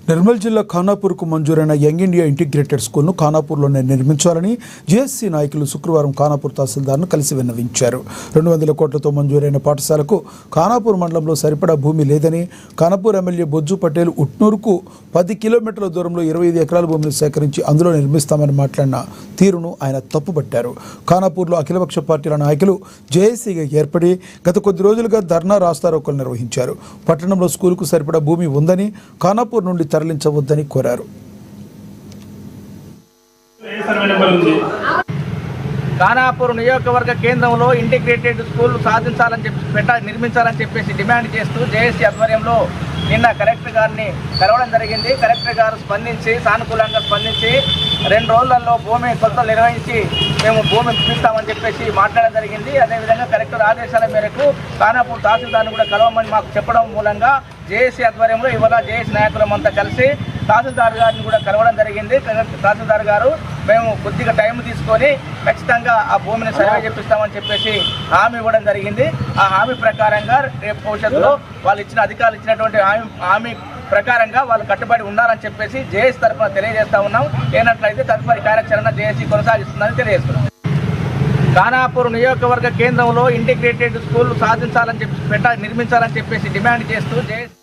నిర్మల్ జిల్లా ఖానాపూర్కు మంజూరైన young India integrated స్కూల్ను ఖానాపూర్లోనే నిర్మించాలని జేఎస్సీ నాయకులు శుక్రవారం ఖానాపూర్ తహసీల్దార్ను కలిసి విన్నవించారు. 200 కోట్లతో మంజూరైన పాఠశాలకు ఖానాపూర్ మండలంలో సరిపడా భూమి లేదని, ఖానాపూర్ ఎమ్మెల్యే బొజ్జు పటేల్ ఉట్నూరుకు 10 కిలోమీటర్ల దూరంలో 25 ఎకరాల భూమిని సేకరించి అందులో నిర్మిస్తామని మాట్లాడిన తీరును ఆయన తప్పుపట్టారు. ఖానాపూర్లో అఖిలపక్ష పార్టీల నాయకులు జేఏసీగా ఏర్పడి గత కొద్ది రోజులుగా ధర్నా రాస్తారోకోలు నిర్వహించారు. పట్టణంలో స్కూలుకు సరిపడా భూమి ఉందని, ఖానాపూర్ నుండి తరలించవద్దని కోరారు. ఖానాపూర్ నియోజకవర్గ కేంద్రంలో ఇంటిగ్రేటెడ్ స్కూల్ నిర్మించాలని చెప్పేసి డిమాండ్ చేస్తూ జేఏసీ ఆధ్వర్యంలో నిన్న కలెక్టర్ గారిని కలవడం జరిగింది. కలెక్టర్ గారు సానుకూలంగా స్పందించి 2 రోజులలో భూమి కొలతలు నిర్వహించి మేము భూమి ఇప్పిస్తామని చెప్పేసి మాట్లాడడం జరిగింది. అదేవిధంగా కలెక్టర్ ఆదేశాల మేరకు ఖానాపూర్ తహసీల్దార్ను కూడా కలవమని మాకు చెప్పడం మూలంగా జేఏసీ ఆధ్వర్యంలో ఇవాళ జేఏసీ నాయకులమంతా కలిసి తహసీల్దార్ గారిని కూడా కలవడం జరిగింది. తహసీల్దార్ గారు మేము కొద్దిగా టైం తీసుకొని ఖచ్చితంగా ఆ భూమిని సర్వే చేపిస్తామని చెప్పేసి హామీ ఇవ్వడం జరిగింది. ఆ హామీ ప్రకారంగా రేపు భవిష్యత్తులో వాళ్ళు అధికారులు ఇచ్చినటువంటి హామీ ప్రకారంగా వాళ్ళు కట్టుబడి ఉండాలని చెప్పేసి జేఏసీ తరఫున తెలియజేస్తా ఉన్నాం. లేనట్లయితే తదుపరి కార్యాచరణ జేఏసీ కొనసాగిస్తుందని తెలియజేస్తున్నాం. ఖానాపూర్ నియోజకవర్గ కేంద్రంలో ఇంటిగ్రేటెడ్ స్కూల్ నిర్మించాలని చెప్పేసి డిమాండ్ చేస్తూ జేఏసీ